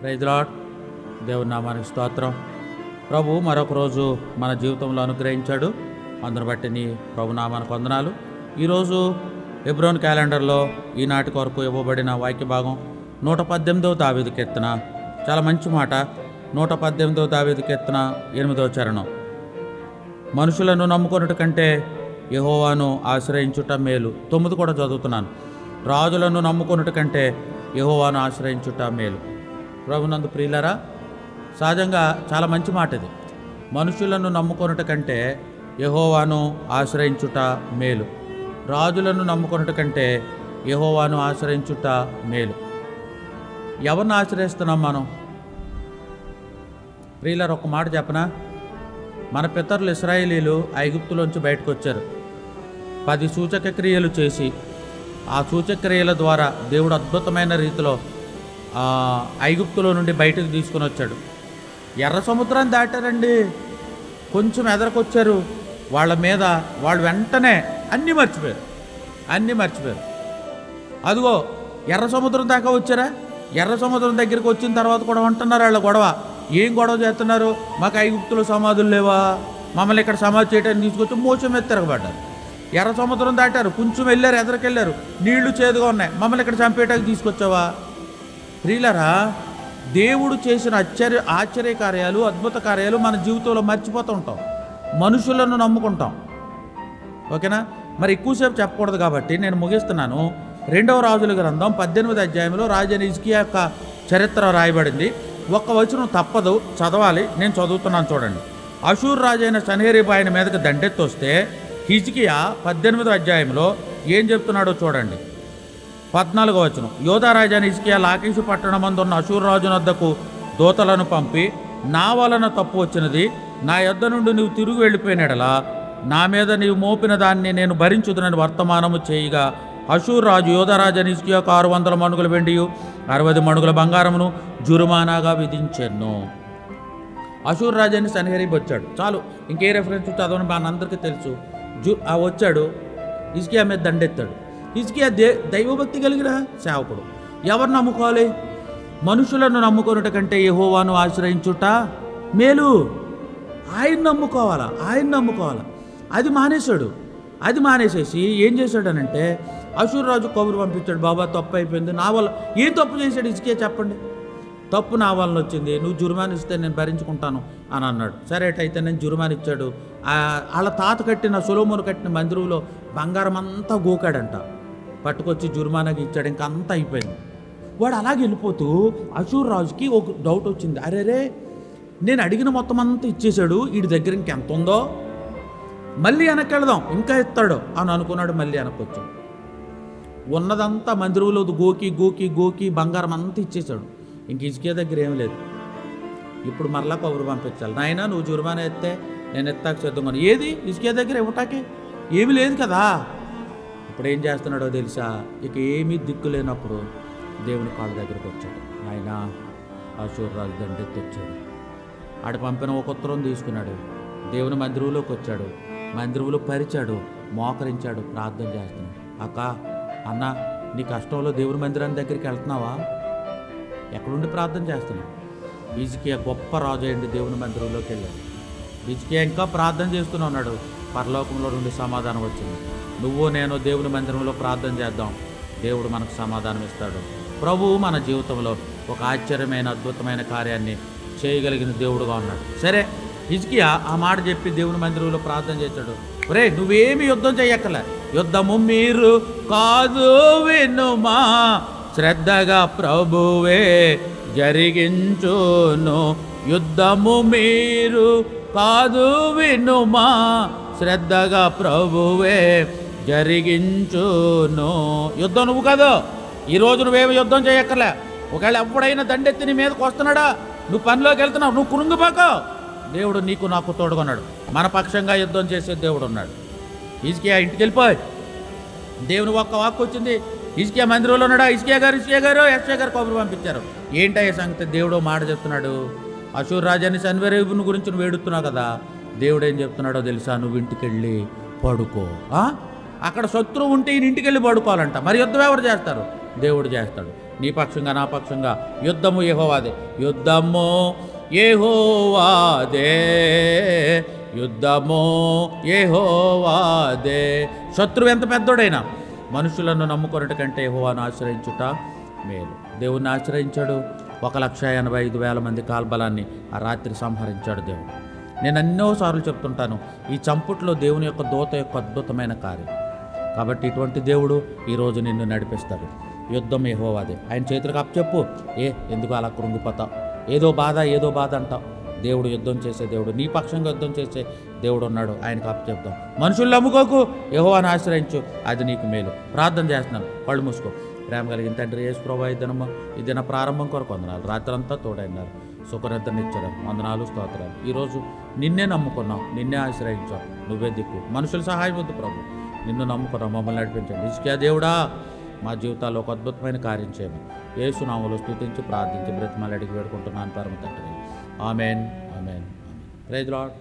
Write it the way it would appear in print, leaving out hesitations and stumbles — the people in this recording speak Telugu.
Praise lord. దేవుని నామానికి స్తోత్రం. ప్రభు మరొక రోజు మన జీవితంలో అనుగ్రహించాడు. అందును బట్టి నీ ప్రభు నామానికి వందనాలు. ఈరోజు హెబ్రోన్ క్యాలెండర్లో ఈనాటి కొరకు ఇవ్వబడిన వాక్య భాగం 118వ దావీదు కీర్తన. చాలా మంచి మాట. 118వ దావీదు కీర్తన 8వ చరణం. మనుషులను నమ్ముకొనుట కంటే యెహోవాను ఆశ్రయించుట మేలు. 9 కూడా చదువుతున్నాను. రాజులను నమ్ముకొనుట కంటే యెహోవాను ఆశ్రయించుట మేలు. ప్రభునందు ప్రియులారా, సహజంగా చాలా మంచి మాట ఇది. మనుషులను నమ్ముకొనుట కంటే యెహోవాను ఆశ్రయించుట మేలు. రాజులను నమ్ముకొనుట కంటే యెహోవాను ఆశ్రయించుట మేలు. ఎవరిని ఆశ్రయిస్తున్నాం మనం? ప్రియులారా, ఒక మాట చెప్పనా? మన పితరులు ఇశ్రాయేలీలు ఐగుప్తులోంచి బయటకు వచ్చారు. 10 సూచక క్రియలు చేసి ఆ సూచక్రియల ద్వారా దేవుడు అద్భుతమైన రీతిలో ఐగుప్తులో నుండి బయటకు తీసుకుని వచ్చాడు. ఎర్ర సముద్రాన్ని దాటారండి. కొంచెం ఎదరకొచ్చారు. వాళ్ళ మీద వాళ్ళు వెంటనే అన్నీ మర్చిపోయారు. అదిగో ఎర్ర సముద్రం దాకా వచ్చారా? ఎర్ర సముద్రం దగ్గరికి వచ్చిన తర్వాత కూడా ఉంటున్నారు వాళ్ళ గొడవ. ఏం గొడవ చేస్తున్నారు? మాకు ఐగుప్తులో సమాధులు లేవా? మమ్మల్ని ఇక్కడ సమాధి చేయడానికి తీసుకొచ్చి మోసం మీద తిరగబడ్డారు. ఎర్ర సముద్రం దాటారు, కొంచెం వెళ్ళారు, ఎదరికెళ్ళారు, నీళ్లు చేదుగా ఉన్నాయి, మమ్మల్ని ఇక్కడ చంపేయడానికి తీసుకొచ్చావా? ప్రియులారా, దేవుడు చేసిన ఆశ్చర్య కార్యాలు, అద్భుత కార్యాలు మన జీవితంలో మర్చిపోతూ ఉంటాం. మనుషులను నమ్ముకుంటాం. ఓకేనా? మరి ఎక్కువసేపు చెప్పకూడదు కాబట్టి నేను ముగిస్తున్నాను. 2వ రాజుల గ్రంథం 18వ అధ్యాయంలో రాజైన హిజ్కియా యొక్క చరిత్ర రాయబడింది. ఒక్క వచనం తప్పదు, చదవాలి. నేను చదువుతున్నాను, చూడండి. అషూర్ రాజైన సన్హెరీబు ఆయన మీదకి దండెత్తి వస్తే హిజ్కియా 18వ అధ్యాయంలో ఏం చెప్తున్నాడో చూడండి. 14వ వచనం. యోధా రాజైన హిజ్కియా లాకీషు పట్టణమందున్న అషూర్ రాజు వద్దకు దూతలను పంపి, నా వలన తప్పు వచ్చినది, నా యొద్ద నుండి నువ్వు తిరిగి వెళ్ళిపోయినడలా నా మీద నీవు మోపిన దాన్ని నేను భరించుదునని వర్తమానము చేయగా, అషూర్ రాజు యోధరాజైన హిజ్కియాకు 600 మణుగుల వెండియు 60 మణుగుల బంగారమును జురుమానాగా విధించెను. అషూర్ రాజైన సన్హెరీబు వచ్చాడు. చాలు, ఇంకే రెఫరెన్స్ చదవని మనందరికీ తెలుసు. వచ్చాడు, హిజ్కియా మీద దండెత్తాడు. హిజ్కియా దైవభక్తి కలిగిన సేవకుడు. ఎవరు నమ్ముకోవాలి? మనుషులను నమ్ముకొనుట కంటే యెహోవాను ఆశ్రయించుట మేలు. ఆయన నమ్ముకోవాలా. అది మానేసేసి ఏం చేశాడనంటే, అషూర్ రాజు కబురు పంపించాడు. బాబా, తప్పు అయిపోయింది, నా వల్ల. ఏం తప్పు చేశాడు హిజ్కియా చెప్పండి? తప్పు నా వలన వచ్చింది, నువ్వు జుర్మాన్ ఇస్తే నేను భరించుకుంటాను అని అన్నాడు. సరే, అయితే నేను జుర్మాన్ ఇచ్చాడు. వాళ్ళ తాత కట్టిన, సొలొమోను కట్టిన మందిరంలో బంగారం అంతా గోకాడంట. పట్టుకొచ్చి జుర్మానాకి ఇచ్చాడు. ఇంకా అంతా అయిపోయింది. వాడు అలాగే వెళ్ళిపోతూ అషూర్ రాజుకి ఒక డౌట్ వచ్చింది. అరేరే, నేను అడిగిన మొత్తం అంతా ఇచ్చేశాడు, వీడి దగ్గర ఇంకెంత ఉందో, మళ్ళీ వెనక్కి వెళదాం, ఇంకా ఇస్తాడు అని అనుకున్నాడు. మళ్ళీ వెనక్కి వచ్చాడు. ఉన్నదంతా మందిరంలో గోకి బంగారం అంతా ఇచ్చేశాడు. ఇంక హిజ్కియా దగ్గర ఏం లేదు. ఇప్పుడు మరలా కబురు పంపించాలి. నాయనా, నువ్వు జుర్మానా ఎత్తే నేను ఎత్తాక సిద్ధంగా. ఏది హిజ్కియా దగ్గర ఇవ్వటానికి ఏమీ లేదు కదా. ఇప్పుడు ఏం చేస్తున్నాడో తెలుసా? ఇక ఏమీ దిక్కు లేనప్పుడు దేవుని కాళ్ళ దగ్గరకు వచ్చాడు. నాయనా, అషూర్ రాజు దండెత్తి వచ్చాడు. ఆడు పంపిన ఒక ఉత్తరం తీసుకున్నాడు. దేవుని మందిరంలోకి వచ్చాడు. మందిరంలో పరిచాడు, మోకరించాడు, ప్రార్థన చేస్తున్నాడు. అక్క, అన్న, నీ కష్టంలో దేవుని మందిరాన్ని దగ్గరికి వెళ్తున్నావా? ఎక్కడుండి ప్రార్థన చేస్తున్నాడు? హిజ్కియా గొప్ప రాజు అయ్యండి, దేవుని మందిరంలోకి వెళ్ళాడు. హిజ్కియా ఇంకా ప్రార్థన చేస్తూనే ఉన్నాడు. పరలోకంలో నుండి సమాధానం వచ్చింది. నువ్వు నేను దేవుని మందిరంలో ప్రార్థన చేద్దాం, దేవుడు మనకు సమాధానం ఇస్తాడు. ప్రభువు మన జీవితంలో ఒక ఆశ్చర్యమైన, అద్భుతమైన కార్యాన్ని చేయగలిగిన దేవుడుగా ఉన్నాడు. సరే, హిజ్కియా ఆ మాట చెప్పి దేవుని మందిరంలో ప్రార్థన చేశాడు. ఒరే, నువ్వేమి యుద్ధం చేయక్కర్లే, యుద్ధము మీరు కాదు వినుమా, శ్రద్ధగా ప్రభువే జరిగించును. యుద్ధము మీరు కాదు వినుమా, శ్రద్ధగా ప్రభువే జరిగించును. యుద్ధం నువ్వు కాదు. ఈరోజు నువ్వేమి యుద్ధం చేయక్కర్లే. ఒకవేళ ఎప్పుడైనా దండెత్తి నీ మీదకి వస్తున్నాడా, నువ్వు పనిలోకి వెళ్తున్నావు, నువ్వు కురుంగిపోకో. దేవుడు నీకు నాకు తోడుకున్నాడు. మన పక్షంగా యుద్ధం చేసే దేవుడు ఉన్నాడు. హిజ్కియా ఇంటికి వెళ్ళిపోయి, దేవుని ఒక్క వాక్కు వచ్చింది. హిజ్కియా మందిరంలో ఉన్నాడా? హిజ్కియా గారు యెషయా గారు కబురు పంపించారు. ఏంటయ్యే సంగతి? దేవుడు మాట చెప్తున్నాడు. అషూర్ రాజాని సన్హెరీబుని గురించి నువ్వు ఏడుతున్నావు కదా, దేవుడు ఏం చెప్తున్నాడో తెలుసా? నువ్వు ఇంటికి వెళ్ళి పడుకో. అక్కడ శత్రువు ఉంటే ఈయన ఇంటికి వెళ్ళి పడుకోవాలంట. మరి యుద్ధం ఎవరు చేస్తారు? దేవుడు చేస్తాడు. నీ పక్షంగా నా పక్షంగా యుద్ధము యెహోవాదే, యుద్ధము యెహోవాదే, యుద్ధము యెహోవాదే. శత్రువు ఎంత పెద్దోడైనా మనుషులను నమ్ముకొనుట కంటే యెహోవాను ఆశ్రయించుట మేలు. దేవుణ్ణి ఆశ్రయించాడు. 1,85,000 మంది కాల్బలాన్ని ఆ రాత్రి సంహరించాడు దేవుడు. నేను ఎన్నోసార్లు చెప్తుంటాను, ఈ చంపుట్లో దేవుని యొక్క దూత యొక్క అద్భుతమైన కార్యం. కాబట్టి ఇటువంటి దేవుడు ఈరోజు నిన్ను నడిపిస్తాడు. యుద్ధం యెహోవాదే. ఆయన చేతులకు అప్పచెప్పు. ఎందుకు అలా కృంగిపోతావు? ఏదో బాధ అంటావు. దేవుడు యుద్ధం చేసే దేవుడు, నీ పక్షంగా యుద్ధం చేసే దేవుడు ఉన్నాడు. ఆయనకు అప్పచెప్దాం. మనుషులు నమ్ముకోకు, యెహోవాను ఆశ్రయించు, అది నీకు మేలు. ప్రార్థన చేస్తున్నాను, కళ్ళు మూసుకో. ప్రేమ కలిగిన తండ్రి యేసు ప్రభువా, ఈ దిన ప్రారంభం కొరకు వందనాలు. రాత్రంతా తోడైనారు, సుఖనిద్రనిచ్చారు. వందనాలు, స్తోత్రాలు. ఈరోజు నిన్నే నమ్ముకున్నాం, నిన్నే ఆశ్రయించాం. నువ్వే దిక్కు, మనుషుల సహాయం వద్దు ప్రభు. నిన్ను నమ్ముకున్నాం, మమ్మల్ని నడిపించండి. ఇసుకే దేవుడా, మా జీవితాల్లో ఒక అద్భుతమైన కార్యం చేయమని యేసు నామములో స్తుతించి ప్రార్థించి బ్రతిమాలి అడిగి వేడుకుంటున్నాను పరమ తండ్రి. Amen, amen, amen. Praise lord.